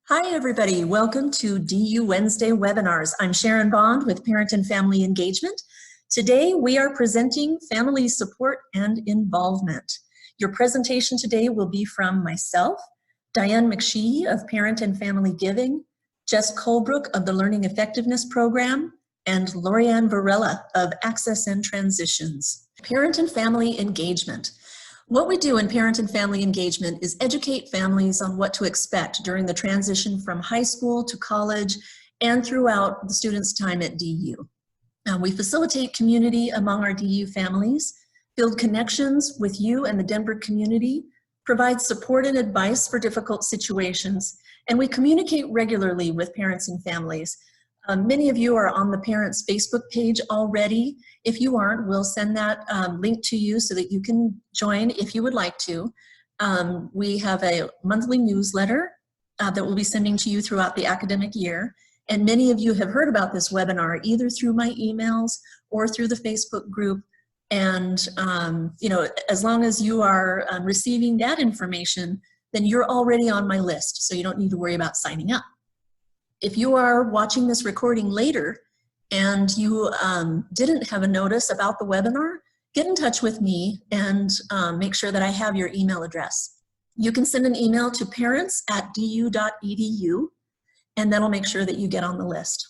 Hi, everybody. Welcome to DU Wednesday webinars. I'm Sharon Bond with Parent and Family Engagement. Today, we are presenting family support and involvement. Your presentation today will be from myself, Diane Mashiki of Parent and Family Giving, Jess Colebrook of the Learning Effectiveness Program, and Lorianne Varela of Access and Transitions. Parent and Family Engagement. What we do in Parent and Family Engagement is educate families on what to expect during the transition from high school to college and throughout the students' time at DU. We facilitate community among our DU families, build connections with you and the Denver community, provide support and advice for difficult situations, and we communicate regularly with parents and families. Many of you are on the Parents Facebook page already. If you aren't, we'll send that link to you so that you can join if you would like to. We have a monthly newsletter that we'll be sending to you throughout the academic year. And many of you have heard about this webinar either through my emails or through the Facebook group. And as long as you are receiving that information, then you're already on my list, so you don't need to worry about signing up. If you are watching this recording later and you didn't have a notice about the webinar, get in touch with me and make sure that I have your email address. You can send an email to parents@du.edu, and that'll make sure that you get on the list.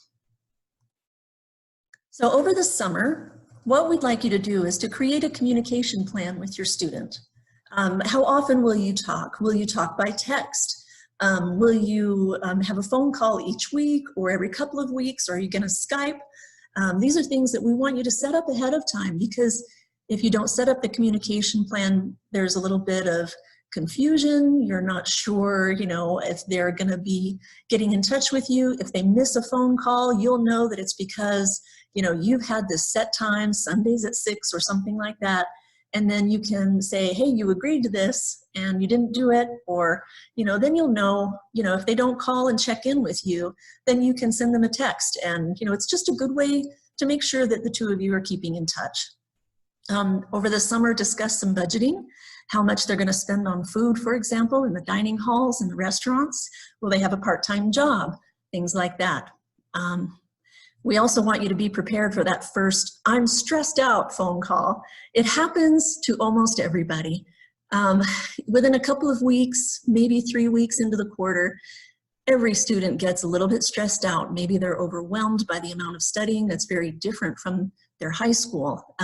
So over the summer, what we'd like you to do is to create a communication plan with your student. How often will you talk? Will you talk by text? Will you have a phone call each week or every couple of weeks? Or are you going to Skype? These are things that we want you to set up ahead of time, because if you don't set up the communication plan, there's a little bit of confusion. You're not sure, if they're going to be getting in touch with you. If they miss a phone call, you'll know that it's because, you've had this set time, Sundays at 6 or something like that. And then you can say, hey, you agreed to this and you didn't do it, or, then you'll know, if they don't call and check in with you, then you can send them a text. And, it's just a good way to make sure that the two of you are keeping in touch. Over the summer, discuss some budgeting, how much they're going to spend on food, for example, in the dining halls and the restaurants. Will they have a part-time job? Things like that. We also want you to be prepared for that first "I'm stressed out" phone call. It happens to almost everybody. Within a couple of weeks, maybe 3 weeks into the quarter, every student gets a little bit stressed out. Maybe they're overwhelmed by the amount of studying that's very different from their high school.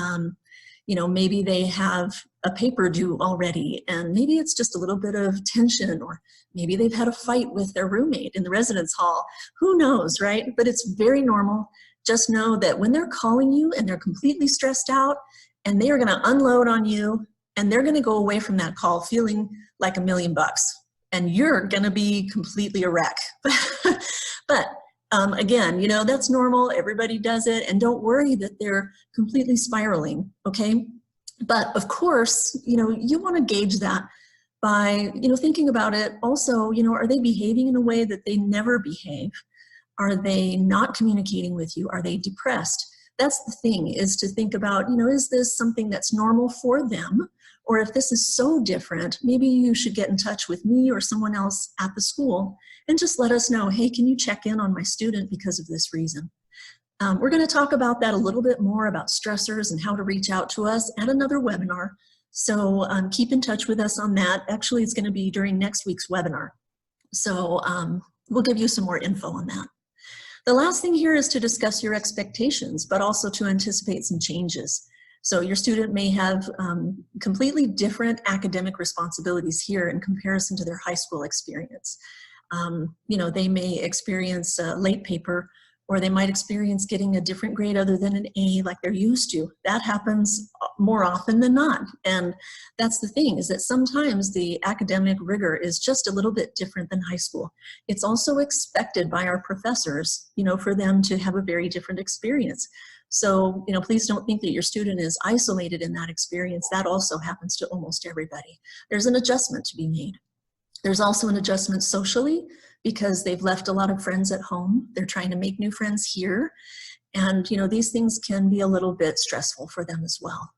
Maybe they have a paper due already, and maybe it's just a little bit of tension, or maybe they've had a fight with their roommate in the residence hall. Who knows, right? But it's very normal. Just know that when they're calling you and they're completely stressed out, and they are going to unload on you, and they're going to go away from that call feeling like $1 million, and you're going to be completely a wreck. But again, that's normal. Everybody does it. And don't worry that they're completely spiraling, okay? But of course, you want to gauge that by, thinking about it. Also, are they behaving in a way that they never behave? Are they not communicating with you? Are they depressed? That's the thing, is to think about, is this something that's normal for them? Or if this is so different, maybe you should get in touch with me or someone else at the school and just let us know, hey, can you check in on my student because of this reason? We're going to talk about that a little bit more, about stressors and how to reach out to us, at another webinar. So keep in touch with us on that. Actually, it's going to be during next week's webinar. So we'll give you some more info on that. The last thing here is to discuss your expectations, but also to anticipate some changes. So your student may have completely different academic responsibilities here in comparison to their high school experience. They may experience a late paper, or they might experience getting a different grade other than an A like they're used to. That happens more often than not. And that's the thing, is that sometimes the academic rigor is just a little bit different than high school. It's also expected by our professors, for them to have a very different experience. So, please don't think that your student is isolated in that experience. That also happens to almost everybody. There's an adjustment to be made. There's also an adjustment socially, because they've left a lot of friends at home. They're trying to make new friends here. And, these things can be a little bit stressful for them as well.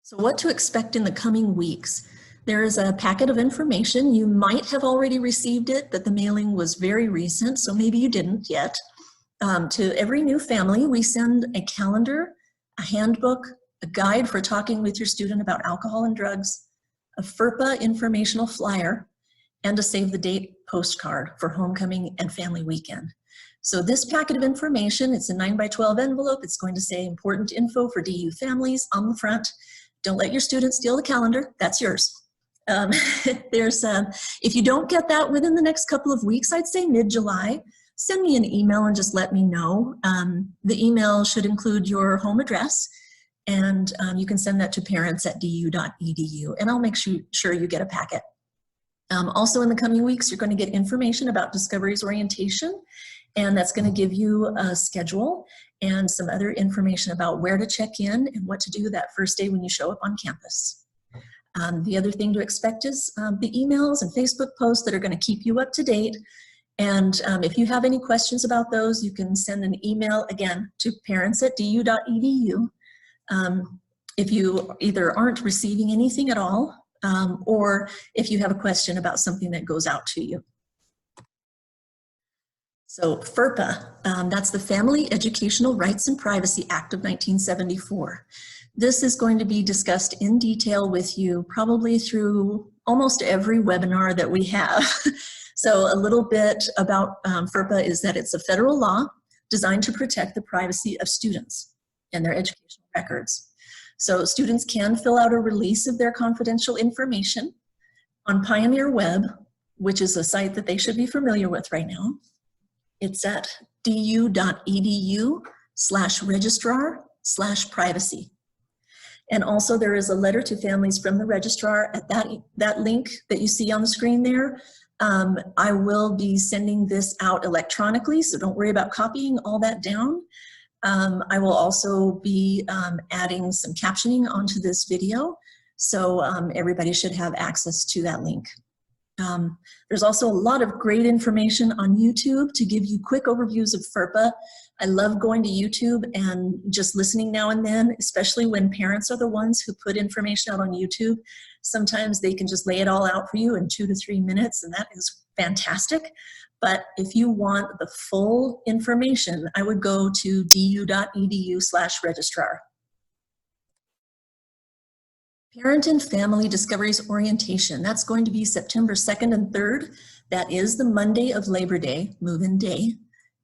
So what to expect in the coming weeks. There is a packet of information. You might have already received it, but the mailing was very recent, so maybe you didn't yet. To every new family, we send a calendar, a handbook, a guide for talking with your student about alcohol and drugs, a FERPA informational flyer, and a save the date postcard for homecoming and family weekend. So this packet of information, it's a 9x12 envelope. It's going to say important info for DU families on the front. Don't let your student steal the calendar, that's yours. If you don't get that within the next couple of weeks, I'd say mid-July, send me an email and just let me know. The email should include your home address, and you can send that to parents@du.edu, and I'll make sure you get a packet. Also in the coming weeks, you're going to get information about Discovery's orientation, and that's going to give you a schedule and some other information about where to check in and what to do that first day when you show up on campus. The other thing to expect is the emails and Facebook posts that are going to keep you up to date. And if you have any questions about those, you can send an email again to parents@du.edu. If you either aren't receiving anything at all, or if you have a question about something that goes out to you. So FERPA, that's the Family Educational Rights and Privacy Act of 1974. This is going to be discussed in detail with you probably through almost every webinar that we have. So a little bit about FERPA is that it's a federal law designed to protect the privacy of students and their educational records. So students can fill out a release of their confidential information on Pioneer Web, which is a site that they should be familiar with right now. It's at du.edu/registrar/privacy. And also there is a letter to families from the registrar at that link that you see on the screen there. I will be sending this out electronically, so don't worry about copying all that down. I will also be adding some captioning onto this video, so everybody should have access to that link. There's also a lot of great information on YouTube to give you quick overviews of FERPA. I love going to YouTube and just listening now and then, especially when parents are the ones who put information out on YouTube. Sometimes they can just lay it all out for you in 2 to 3 minutes, and that is fantastic. But if you want the full information, I would go to du.edu/registrar. Parent and Family Discoveries Orientation, that's going to be September 2nd and 3rd. That is the Monday of Labor Day, move-in day,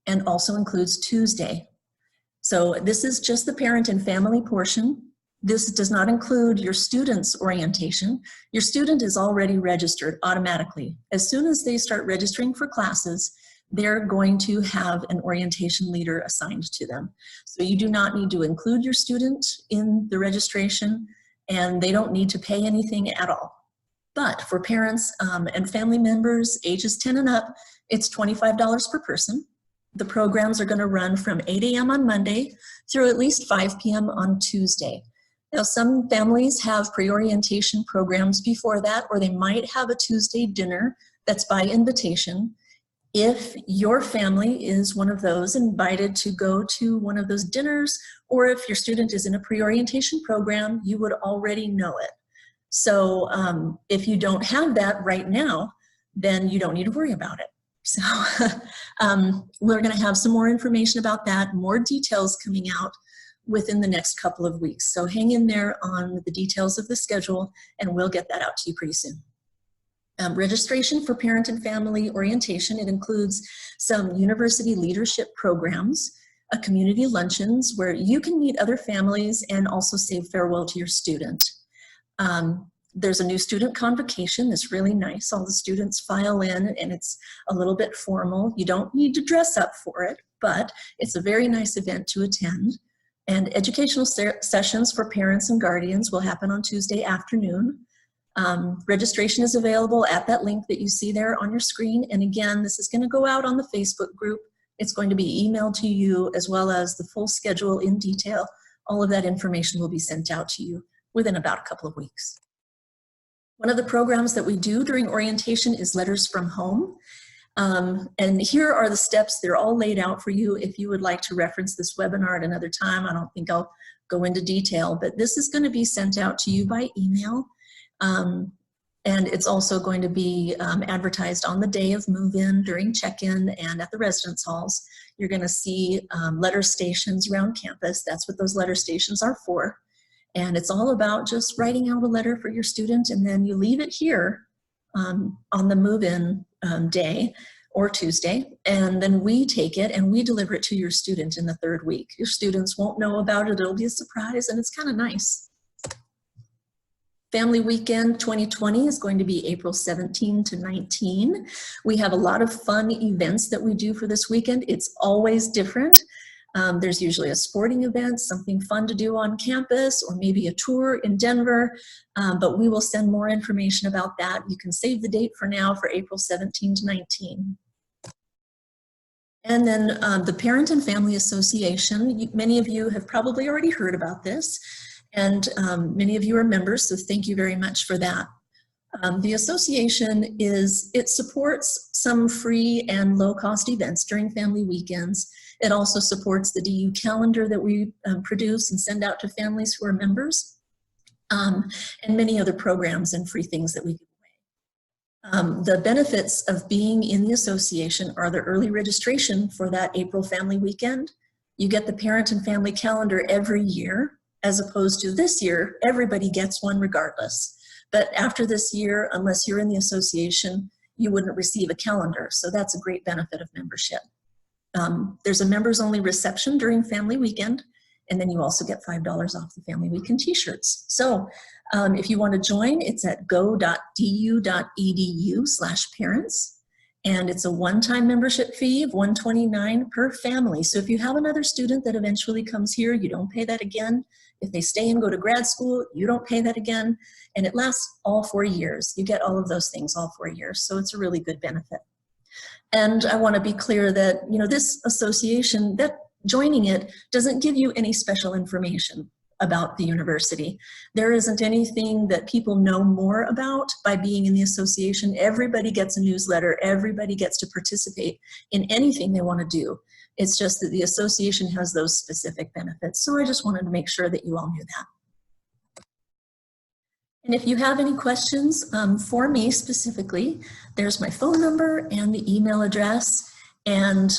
and also includes Tuesday. So this is just the parent and family portion. This does not include your student's orientation. Your student is already registered automatically. As soon as they start registering for classes, they're going to have an orientation leader assigned to them. So you do not need to include your student in the registration, and they don't need to pay anything at all. But for parents and family members ages 10 and up, it's $25 per person. The programs are going to run from 8 a.m. on Monday through at least 5 p.m. on Tuesday. Now, some families have pre-orientation programs before that, or they might have a Tuesday dinner that's by invitation. If your family is one of those invited to go to one of those dinners, or if your student is in a pre-orientation program, you would already know it. So if you don't have that right now, then you don't need to worry about it. So we're going to have some more information about that, more details coming out within the next couple of weeks. So hang in there on the details of the schedule, and we'll get that out to you pretty soon. Registration for parent and family orientation, it includes some university leadership programs, community luncheons where you can meet other families and also say farewell to your student. There's a new student convocation that's really nice. All the students file in and it's a little bit formal. You don't need to dress up for it, but it's a very nice event to attend. And educational sessions for parents and guardians will happen on Tuesday afternoon. Registration is available at that link that you see there on your screen. And again, this is going to go out on the Facebook group. It's going to be emailed to you, as well as the full schedule in detail. All of that information will be sent out to you within about a couple of weeks. One of the programs that we do during orientation is Letters from Home. And here are the steps. They're all laid out for you if you would like to reference this webinar at another time. I don't think I'll go into detail, but this is going to be sent out to you by email. And it's also going to be advertised on the day of move-in, during check-in, and at the residence halls. You're going to see letter stations around campus. That's what those letter stations are for. And it's all about just writing out a letter for your student, and then you leave it here on the move-in day or Tuesday, and then we take it and we deliver it to your student in the 3rd week. Your students won't know about it. It'll be a surprise, and it's kind of nice. Family Weekend 2020 is going to be April 17 to 19. We have a lot of fun events that we do for this weekend. It's always different. There's usually a sporting event, something fun to do on campus, or maybe a tour in Denver, but we will send more information about that. You can save the date for now for April 17 to 19. And then the Parent and Family Association, many of you have probably already heard about this, and many of you are members, so thank you very much for that. The association it supports some free and low-cost events during family weekends. It also supports the DU calendar that we produce and send out to families who are members, and many other programs and free things that we give away. The benefits of being in the association are the early registration for that April family weekend. You get the Parent and Family calendar every year, as opposed to this year, everybody gets one regardless. But after this year, unless you're in the association, you wouldn't receive a calendar. So that's a great benefit of membership. There's a members only reception during family weekend, and then you also get $5 off the family weekend t-shirts. So if you want to join, it's at go.du.edu/parents. And it's a one-time membership fee of $129 per family. So if you have another student that eventually comes here, you don't pay that again. If they stay and go to grad school, you don't pay that again. And it lasts all 4 years. You get all of those things all 4 years. So it's a really good benefit. And I want to be clear that, you know, this association, that joining it doesn't give you any special information about the university. There isn't anything that people know more about by being in the association. Everybody gets a newsletter. Everybody gets to participate in anything they want to do. It's just that the association has those specific benefits. So I just wanted to make sure that you all knew that. And if you have any questions for me specifically, there's my phone number and the email address. And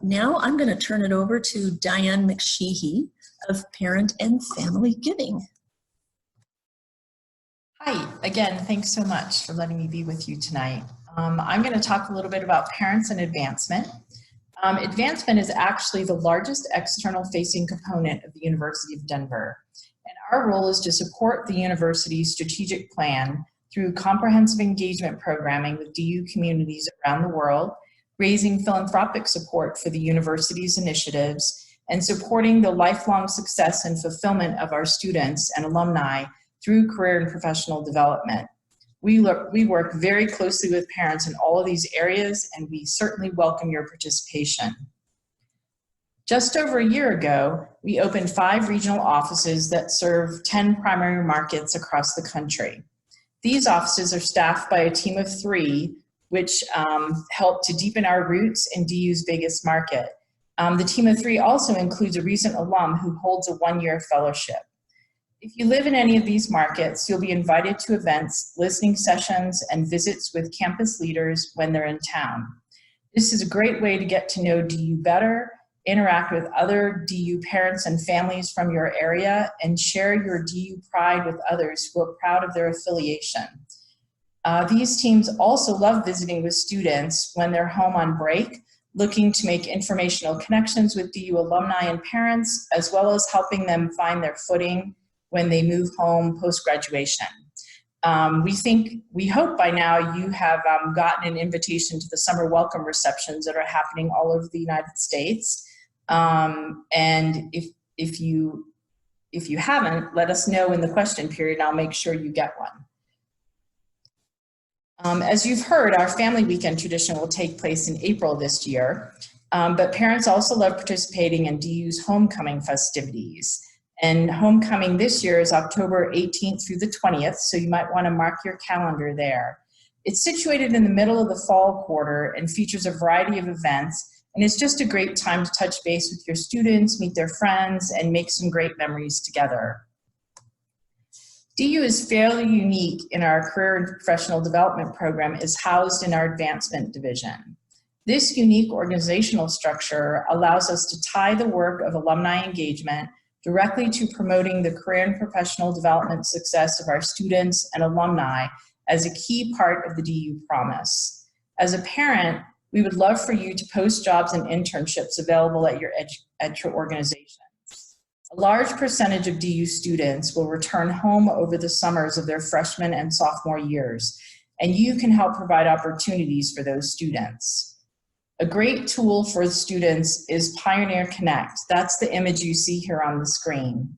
now I'm going to turn it over to Diane Mashiki of Parent and Family Giving. Hi, again, thanks so much for letting me be with you tonight. I'm going to talk a little bit about parents and advancement. Advancement is actually the largest external facing component of the University of Denver. And our role is to support the university's strategic plan through comprehensive engagement programming with DU communities around the world, raising philanthropic support for the university's initiatives, and supporting the lifelong success and fulfillment of our students and alumni through career and professional development. We work very closely with parents in all of these areas, and we certainly welcome your participation. Just over a year ago, we opened 5 regional offices that serve 10 primary markets across the country. These offices are staffed by a team of 3, which help to deepen our roots in DU's biggest market. The team of 3 also includes a recent alum who holds a 1-year fellowship. If you live in any of these markets, you'll be invited to events, listening sessions, and visits with campus leaders when they're in town. This is a great way to get to know DU better, interact with other DU parents and families from your area, and share your DU pride with others who are proud of their affiliation. These teams also love visiting with students when they're home on break, looking to make informational connections with DU alumni and parents, as well as helping them find their footing when they move home post-graduation. We hope by now you have gotten an invitation to the summer welcome receptions that are happening all over the United States. And if you haven't, let us know in the question period, and I'll make sure you get one. As you've heard, our family weekend tradition will take place in April this year, but parents also love participating in DU's homecoming festivities. And homecoming this year is October 18th through the 20th, so you might want to mark your calendar there. It's situated in the middle of the fall quarter and features a variety of events, and it's just a great time to touch base with your students, meet their friends, and make some great memories together. DU is fairly unique in our career and professional development program is housed in our advancement division. This unique organizational structure allows us to tie the work of alumni engagement directly to promoting the career and professional development success of our students and alumni as a key part of the DU promise. As a parent, we would love for you to post jobs and internships available at your organization. A large percentage of DU students will return home over the summers of their freshman and sophomore years, and you can help provide opportunities for those students. A great tool for the students is Pioneer Connect. That's the image you see here on the screen.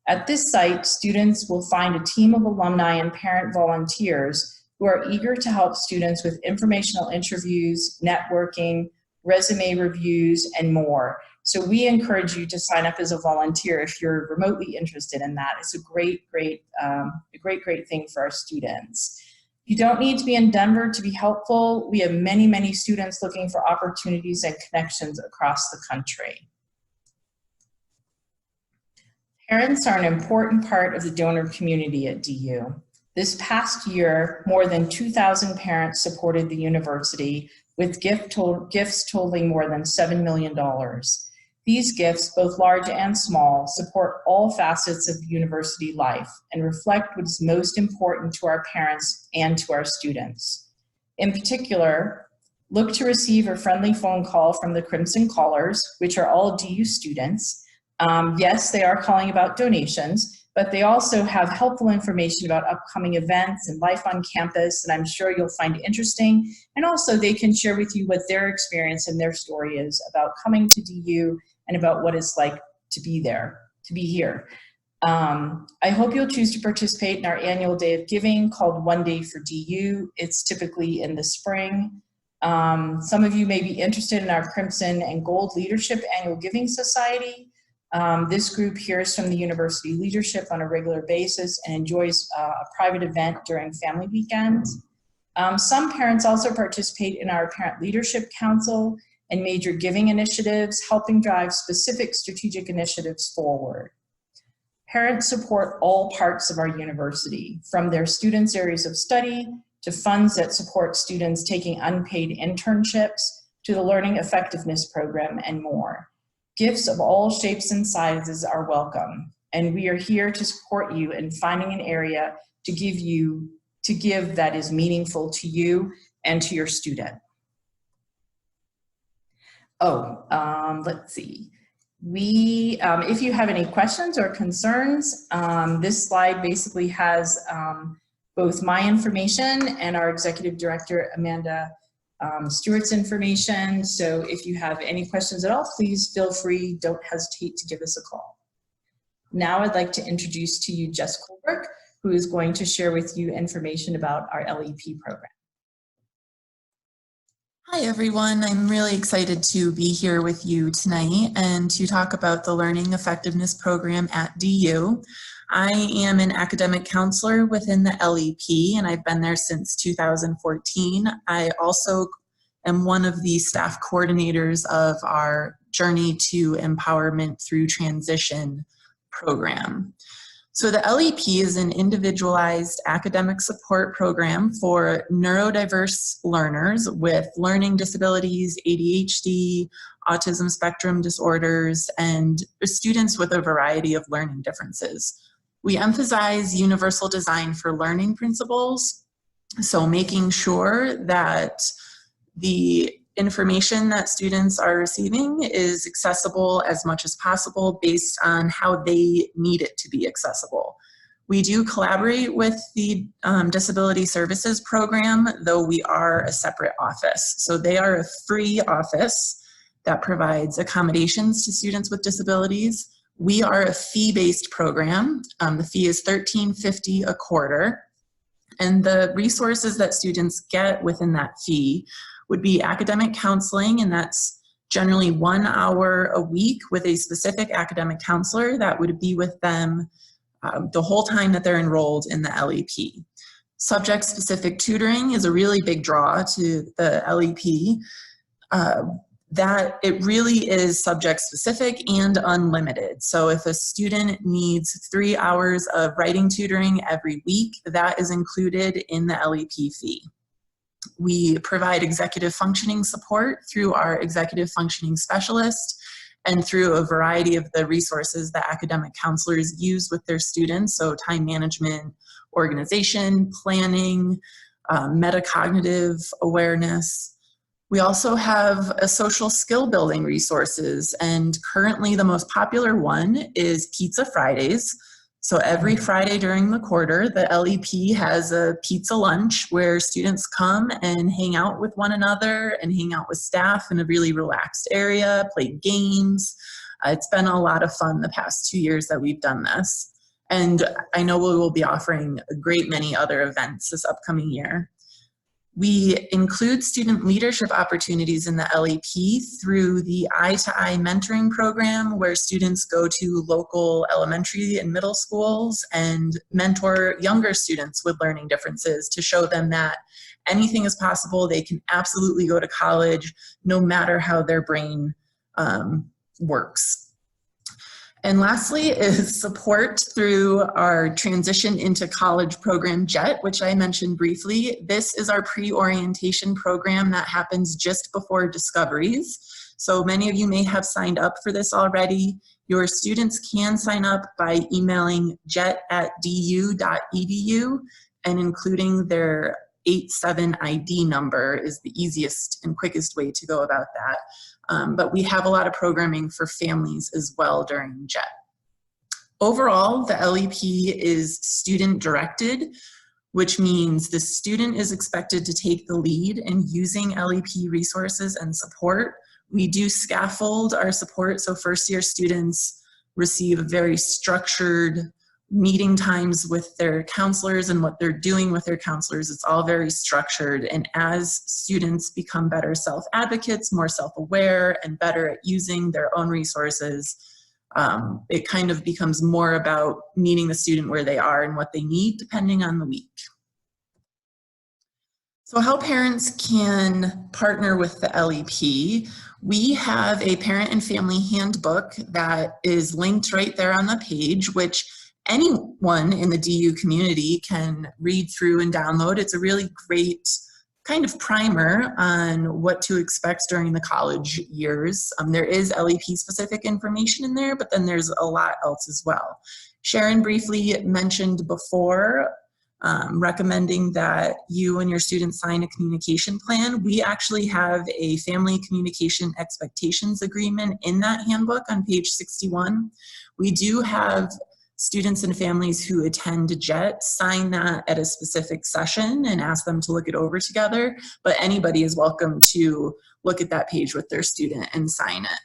At this site, students will find a team of alumni and parent volunteers who are eager to help students with informational interviews, networking, resume reviews, and more. So we encourage you to sign up as a volunteer if you're remotely interested in that. It's a great thing for our students. You don't need to be in Denver to be helpful. We have many, many students looking for opportunities and connections across the country. Parents are an important part of the donor community at DU. This past year, more than 2,000 parents supported the university with gifts totaling more than $7 million. These gifts, both large and small, support all facets of university life and reflect what is most important to our parents and to our students. In particular, look to receive a friendly phone call from the Crimson Callers, which are all DU students. Yes, they are calling about donations, but they also have helpful information about upcoming events and life on campus that I'm sure you'll find interesting. And also they can share with you what their experience and their story is about coming to DU and about what it's like to be there, to be here. I hope you'll choose to participate in our annual Day of Giving called One Day for DU. It's typically in the spring. Some of you may be interested in our Crimson and Gold Leadership Annual Giving Society. This group hears from the university leadership on a regular basis and enjoys a private event during family weekends. Some parents also participate in our Parent Leadership Council and major giving initiatives, helping drive specific strategic initiatives forward. Parents support all parts of our university, from their students' areas of study to funds that support students taking unpaid internships to the Learning Effectiveness Program and more. Gifts of all shapes and sizes are welcome, and we are here to support you in finding an area to give that is meaningful to you and to your student. Let's see. If you have any questions or concerns, this slide basically has both my information and our Executive Director, Amanda Stewart's information. So if you have any questions at all, please feel free, don't hesitate to give us a call. Now I'd like to introduce to you Jess Colbrook, who is going to share with you information about our LEP program. Hi everyone, I'm really excited to be here with you tonight and to talk about the Learning Effectiveness Program at DU. I am an academic counselor within the LEP and I've been there since 2014. I also am one of the staff coordinators of our Journey to Empowerment Through Transition program. So the LEP is an individualized academic support program for neurodiverse learners with learning disabilities, ADHD, autism spectrum disorders, and students with a variety of learning differences. We emphasize universal design for learning principles, so making sure that the information that students are receiving is accessible as much as possible based on how they need it to be accessible. We do collaborate with the Disability Services Program, though we are a separate office. So they are a free office that provides accommodations to students with disabilities. We are a fee-based program. The fee is $13.50 a quarter. And the resources that students get within that fee would be academic counseling, and that's generally 1 hour a week with a specific academic counselor that would be with them the whole time that they're enrolled in the LEP. Subject-specific tutoring is a really big draw to the LEP. that it really is subject specific and unlimited. So if a student needs 3 hours of writing tutoring every week, that is included in the LEP fee. We provide executive functioning support through our executive functioning specialist and through a variety of the resources that academic counselors use with their students. So time management, organization, planning, metacognitive awareness. We also have a social skill building resources, and currently the most popular one is Pizza Fridays. So every Friday during the quarter, the LEP has a pizza lunch where students come and hang out with one another and hang out with staff in a really relaxed area, play games. It's been a lot of fun the past 2 years that we've done this. And I know we will be offering a great many other events this upcoming year. We include student leadership opportunities in the LEP through the eye-to-eye mentoring program, where students go to local elementary and middle schools and mentor younger students with learning differences to show them that anything is possible. They can absolutely go to college no matter how their brain works. And lastly is support through our Transition into College program, JET, which I mentioned briefly. This is our pre-orientation program that happens just before discoveries. So many of you may have signed up for this already. Your students can sign up by emailing jet@du.edu and including their 87 ID number is the easiest and quickest way to go about that. But we have a lot of programming for families as well during JET. Overall, the LEP is student directed, which means the student is expected to take the lead in using LEP resources and support. We do scaffold our support, so first year students receive very structured meeting times with their counselors and what they're doing with their counselors. It's all very structured. And as students become better self-advocates, more self-aware, and better at using their own resources, it kind of becomes more about meeting the student where they are and what they need depending on the week. So how parents can partner with the LEP. We have a parent and family handbook that is linked right there on the page, which anyone in the DU community can read through and download. It's a really great kind of primer on what to expect during the college years. There is LEP specific information in there, but then there's a lot else as well. Sharon briefly mentioned before recommending that you and your students sign a communication plan. We actually have a family communication expectations agreement in that handbook on page 61. We do have students and families who attend JET sign that at a specific session and ask them to look it over together, but anybody is welcome to look at that page with their student and sign it.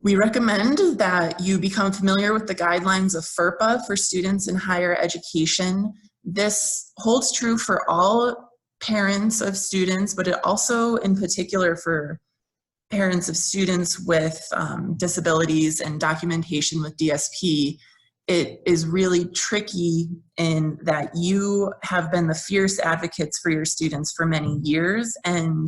We recommend that you become familiar with the guidelines of FERPA for students in higher education. This holds true for all parents of students, but it also in particular for parents of students with disabilities and documentation with DSP. It is really tricky in that you have been the fierce advocates for your students for many years, and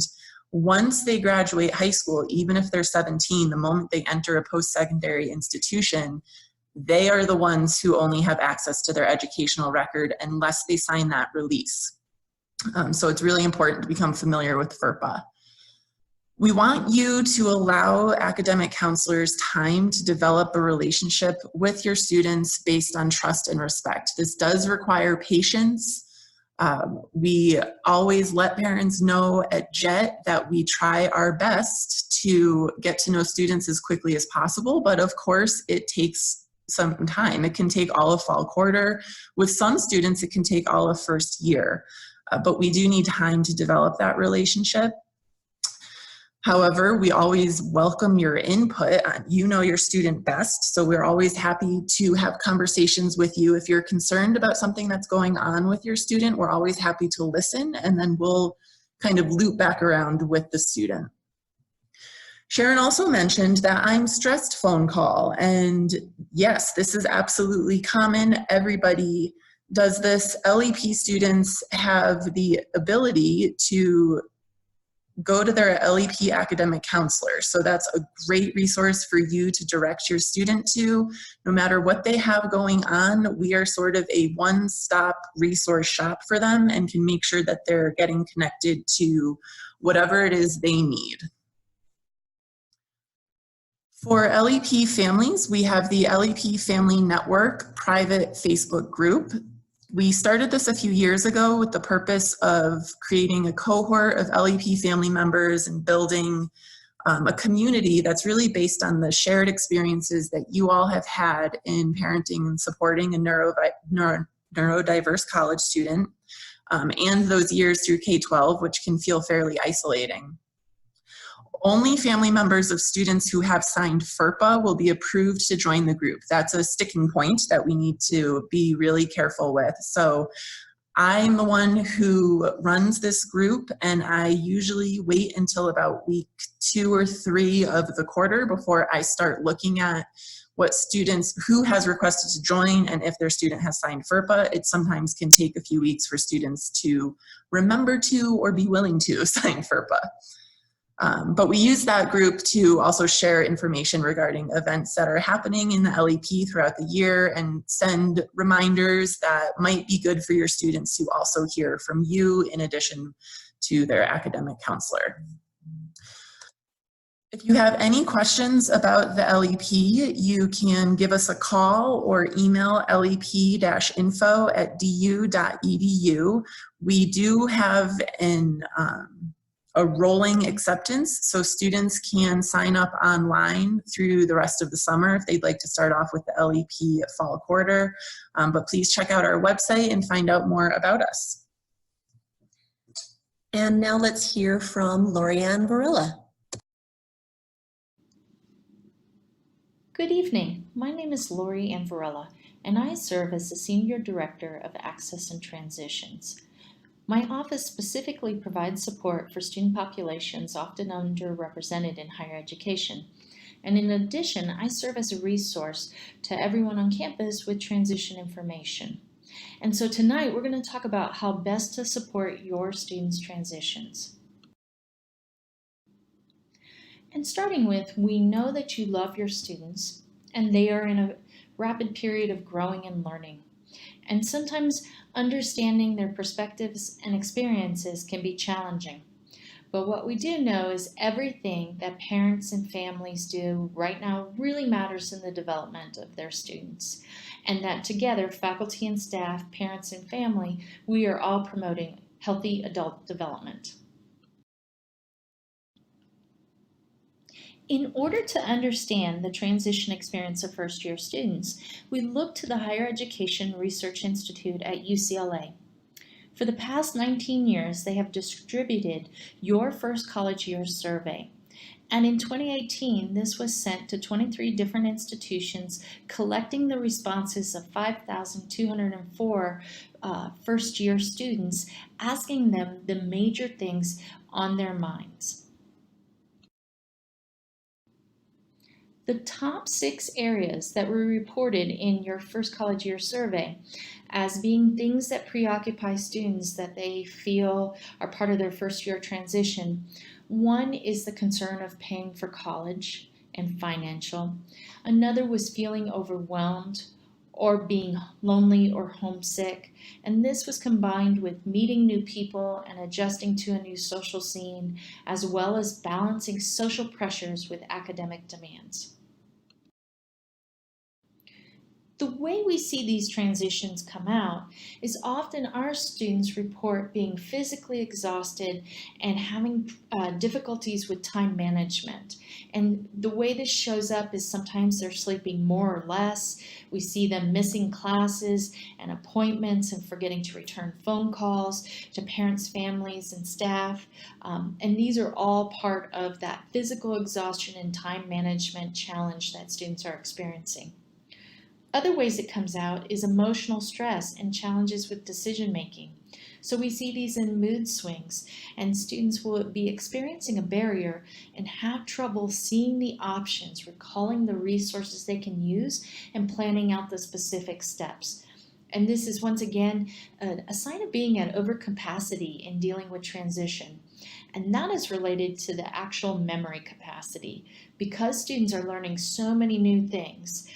once they graduate high school, even if they're 17, the moment they enter a post-secondary institution, they are the ones who only have access to their educational record unless they sign that release. So it's really important to become familiar with FERPA. We want you to allow academic counselors time to develop a relationship with your students based on trust and respect. This does require patience. We always let parents know at JET that we try our best to get to know students as quickly as possible, but of course it takes some time. It can take all of fall quarter. With some students, it can take all of first year, but we do need time to develop that relationship. However, we always welcome your input. You know your student best, so we're always happy to have conversations with you. If you're concerned about something that's going on with your student, we're always happy to listen, and then we'll kind of loop back around with the student. Sharon also mentioned that I'm stressed phone call, and yes, this is absolutely common. Everybody does this. LEP students have the ability to go to their LEP academic counselor. So that's a great resource for you to direct your student to. No matter what they have going on, we are sort of a one-stop resource shop for them and can make sure that they're getting connected to whatever it is they need. For LEP families, we have the LEP Family Network private Facebook group. We started this a few years ago with the purpose of creating a cohort of LEP family members and building a community that's really based on the shared experiences that you all have had in parenting and supporting a neurodiverse college student, and those years through K-12, which can feel fairly isolating. Only family members of students who have signed FERPA will be approved to join the group. That's a sticking point that we need to be really careful with. So I'm the one who runs this group, and I usually wait until about week 2 or 3 of the quarter before I start looking at what students, who has requested to join, and if their student has signed FERPA. It sometimes can take a few weeks for students to remember to or be willing to sign FERPA. But we use that group to also share information regarding events that are happening in the LEP throughout the year and send reminders that might be good for your students to also hear from you in addition to their academic counselor. If you have any questions about the LEP, you can give us a call or email lep-info@du.edu. We do have a rolling acceptance, so students can sign up online through the rest of the summer if they'd like to start off with the LEP fall quarter. But please check out our website and find out more about us. And now let's hear from Lorianne Varela. Good evening. My name is Lori Ann Varela, and I serve as the Senior Director of Access and Transitions. My office specifically provides support for student populations often underrepresented in higher education. And in addition, I serve as a resource to everyone on campus with transition information. And so tonight we're going to talk about how best to support your students' transitions. And starting with, we know that you love your students and they are in a rapid period of growing and learning. And sometimes understanding their perspectives and experiences can be challenging. But what we do know is everything that parents and families do right now really matters in the development of their students. And that together, faculty and staff, parents and family, we are all promoting healthy adult development. In order to understand the transition experience of first-year students, we look to the Higher Education Research Institute at UCLA. For the past 19 years, they have distributed Your First College Year survey. And in 2018, this was sent to 23 different institutions, collecting the responses of 5,204 first-year students, asking them the major things on their minds. The top 6 areas that were reported in Your First College Year survey as being things that preoccupy students that they feel are part of their first year transition. One is the concern of paying for college and financial. Another was feeling overwhelmed or being lonely or homesick. And this was combined with meeting new people and adjusting to a new social scene, as well as balancing social pressures with academic demands. The way we see these transitions come out is often our students report being physically exhausted and having difficulties with time management. And the way this shows up is sometimes they're sleeping more or less. We see them missing classes and appointments and forgetting to return phone calls to parents, families, and staff. And these are all part of that physical exhaustion and time management challenge that students are experiencing. Other ways it comes out is emotional stress and challenges with decision making. So we see these in mood swings, and students will be experiencing a barrier and have trouble seeing the options, recalling the resources they can use, and planning out the specific steps. And this is once again a sign of being at overcapacity in dealing with transition. And that is related to the actual memory capacity. Because students are learning so many new things,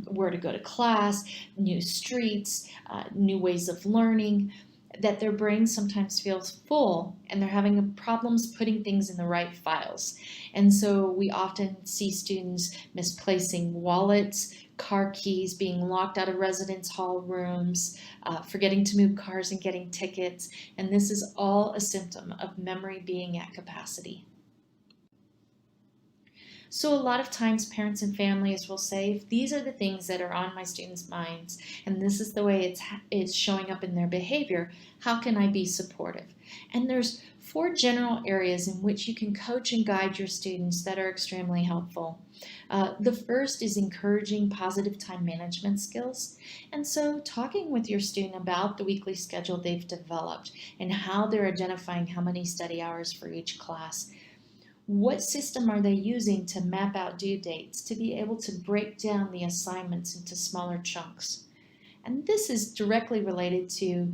where to go to class, new streets, new ways of learning, that their brain sometimes feels full and they're having problems putting things in the right files. And so we often see students misplacing wallets, car keys, being locked out of residence hall rooms, forgetting to move cars and getting tickets. And this is all a symptom of memory being at capacity. So a lot of times parents and families will say, if these are the things that are on my students' minds, and this is the way it's showing up in their behavior, how can I be supportive? And there's 4 general areas in which you can coach and guide your students that are extremely helpful. The first is encouraging positive time management skills. And so talking with your student about the weekly schedule they've developed and how they're identifying how many study hours for each class. What system are they using to map out due dates, to be able to break down the assignments into smaller chunks? And this is directly related to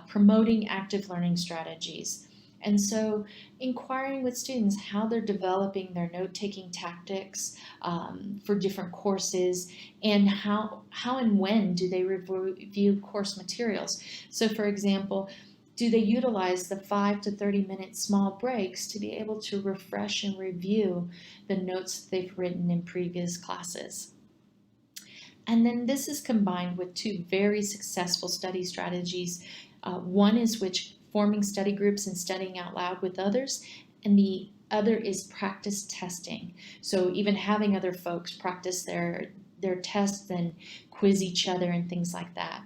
promoting active learning strategies. And so inquiring with students how they're developing their note-taking tactics for different courses, and how and when do they review course materials. So for example, do they utilize the 5 to 30-minute small breaks to be able to refresh and review the notes that they've written in previous classes? And then this is combined with 2 very successful study strategies. One is forming study groups and studying out loud with others, and the other is practice testing. So even having other folks practice their tests and quiz each other and things like that.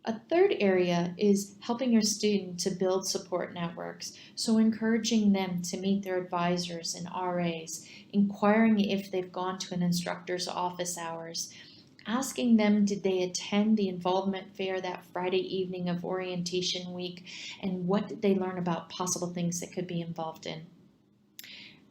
A third area is helping your student to build support networks, so encouraging them to meet their advisors and RAs, inquiring if they've gone to an instructor's office hours, asking them did they attend the involvement fair that Friday evening of orientation week, and what did they learn about possible things that could be involved in.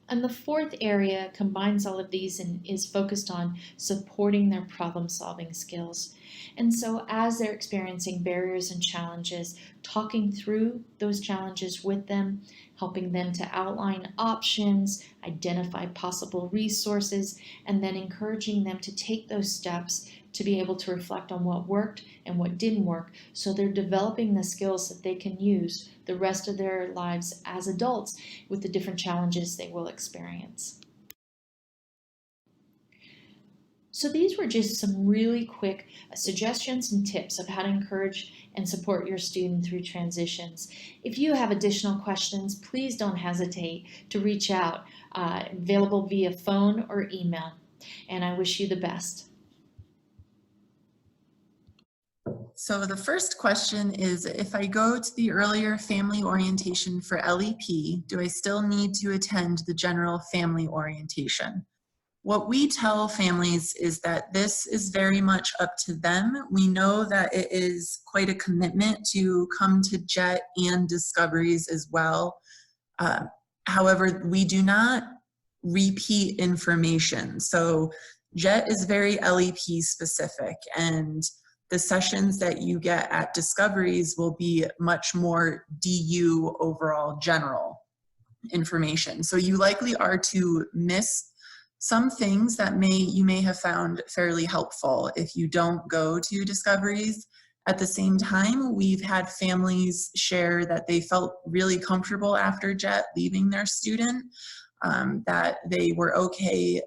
And the fourth area combines all of these and is focused on supporting their problem-solving skills. And so as they're experiencing barriers and challenges, talking through those challenges with them, helping them to outline options, identify possible resources, and then encouraging them to take those steps to be able to reflect on what worked and what didn't work, so they're developing the skills that they can use the rest of their lives as adults with the different challenges they will experience. So these were just some really quick suggestions and tips of how to encourage and support your student through transitions. If you have additional questions, please don't hesitate to reach out, available via phone or email. And I wish you the best. So the first question is, if I go to the earlier family orientation for LEP, do I still need to attend the general family orientation? What we tell families is that this is very much up to them. We know that it is quite a commitment to come to JET and Discoveries as well. However, we do not repeat information. So JET is very LEP specific, and the sessions that you get at Discoveries will be much more DU overall general information. So you likely are to miss some things that you may have found fairly helpful if you don't go to Discoveries. At the same time, we've had families share that they felt really comfortable after JET leaving their student, that they were okay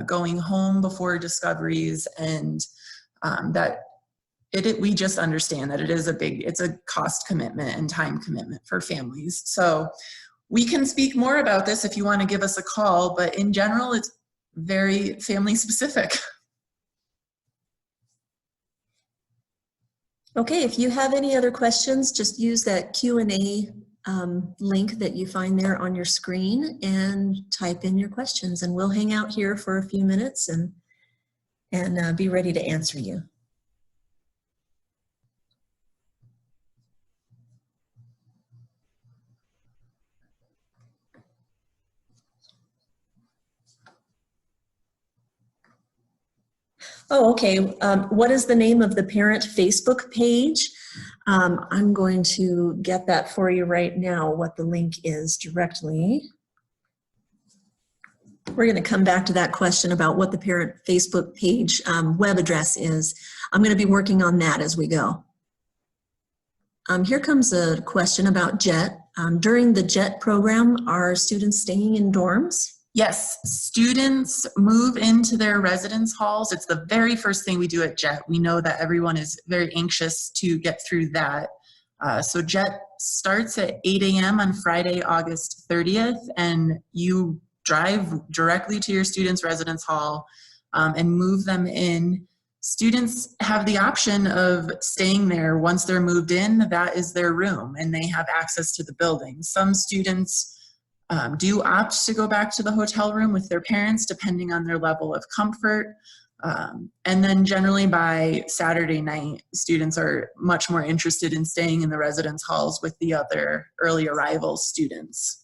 going home before Discoveries, and that we just understand that it's a cost commitment and time commitment for families. So we can speak more about this if you want to give us a call, but in general, it's very family specific. Okay, if you have any other questions, just use that Q&A link that you find there on your screen and type in your questions, and we'll hang out here for a few minutes and be ready to answer you. Oh, okay. What is the name of the parent Facebook page? I'm going to get that for you right now, what the link is directly. We're going to come back to that question about what the parent Facebook page web address is. I'm going to be working on that as we go. Here comes a question about JET. During the JET program, are students staying in dorms? Yes, students move into their residence halls. It's the very first thing we do at JET. We know that everyone is very anxious to get through that. So JET starts at 8 a.m. on Friday, August 30th, and you drive directly to your student's residence hall and move them in. Students have the option of staying there. Once they're moved in, that is their room, and they have access to the building. Some students do opt to go back to the hotel room with their parents, depending on their level of comfort. And then generally by Saturday night, students are much more interested in staying in the residence halls with the other early arrival students.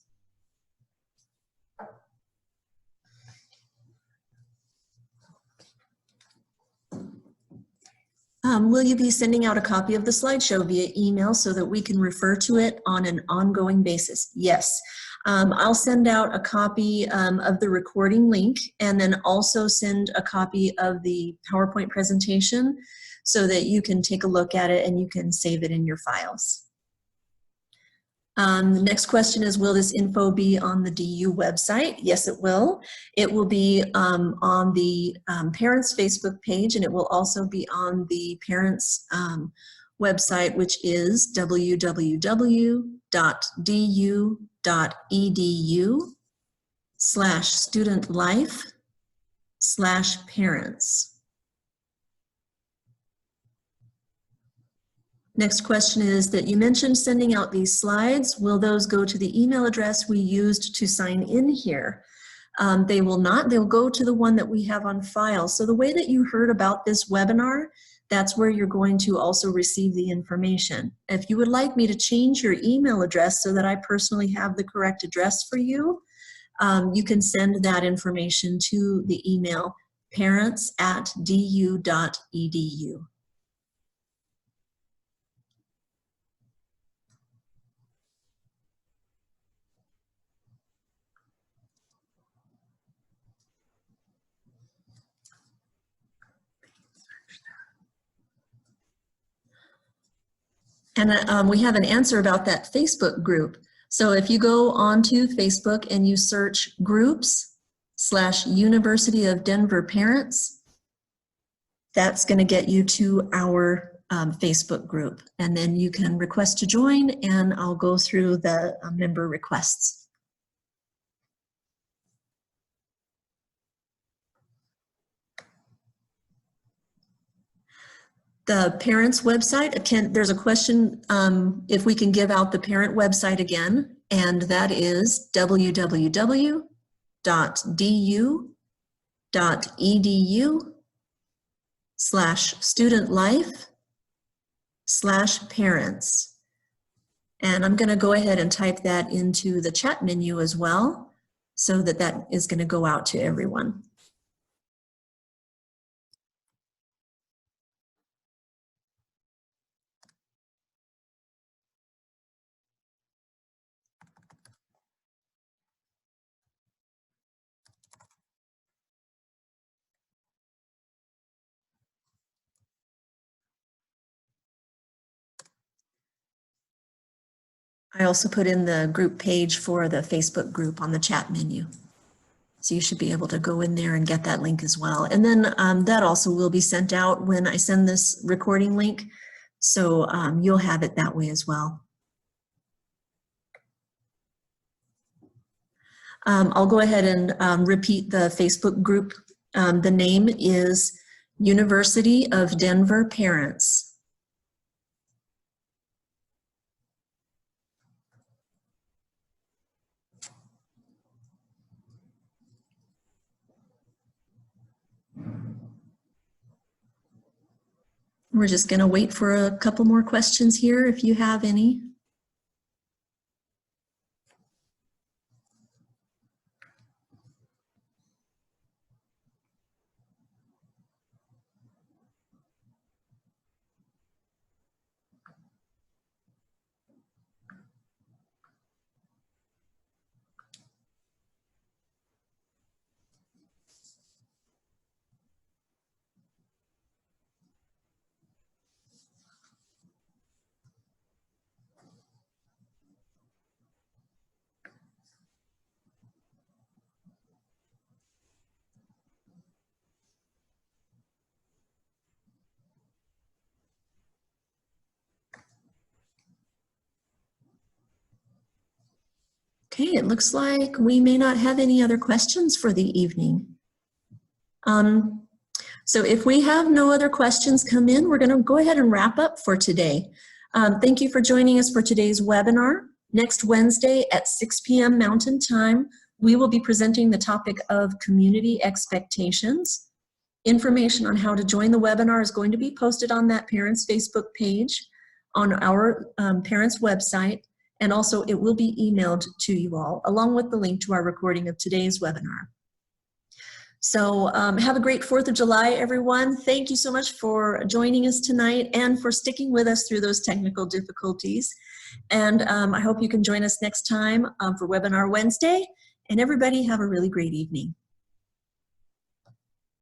Will you be sending out a copy of the slideshow via email so that we can refer to it on an ongoing basis? Yes. I'll send out a copy of the recording link and then also send a copy of the PowerPoint presentation so that you can take a look at it and you can save it in your files. The next question is, will this info be on the DU website? Yes, it will. It will be on the parents' Facebook page, and it will also be on the parents' website, which is www.du.edu/studentlife/parents. Next question is that you mentioned sending out these slides. Will those go to the email address we used to sign in here? They will not. They'll go to the one that we have on file. So the way that you heard about this webinar, that's where you're going to also receive the information. If you would like me to change your email address so that I personally have the correct address for you, you can send that information to the email parents@du.edu. And we have an answer about that Facebook group. So if you go onto Facebook and you search groups/University of Denver Parents, that's going to get you to our Facebook group. And then you can request to join, and I'll go through the member requests. The parents website, there's a question if we can give out the parent website again, and that is www.du.edu/studentlife/parents. And I'm going to go ahead and type that into the chat menu as well, so that that is going to go out to everyone. I also put in the group page for the Facebook group on the chat menu. So you should be able to go in there and get that link as well. And then that also will be sent out when I send this recording link. So you'll have it that way as well. I'll go ahead and repeat the Facebook group. The name is University of Denver Parents. We're just going to wait for a couple more questions here if you have any. Okay, it looks like we may not have any other questions for the evening. So if we have no other questions come in, we're going to go ahead and wrap up for today. Thank you for joining us for today's webinar. Next Wednesday at 6 p.m. Mountain Time, we will be presenting the topic of community expectations. Information on how to join the webinar is going to be posted on that parents' Facebook page, on our parents' website, and also it will be emailed to you all, along with the link to our recording of today's webinar. So have a great 4th of July, everyone. Thank you so much for joining us tonight and for sticking with us through those technical difficulties. And I hope you can join us next time for Webinar Wednesday. And everybody have a really great evening.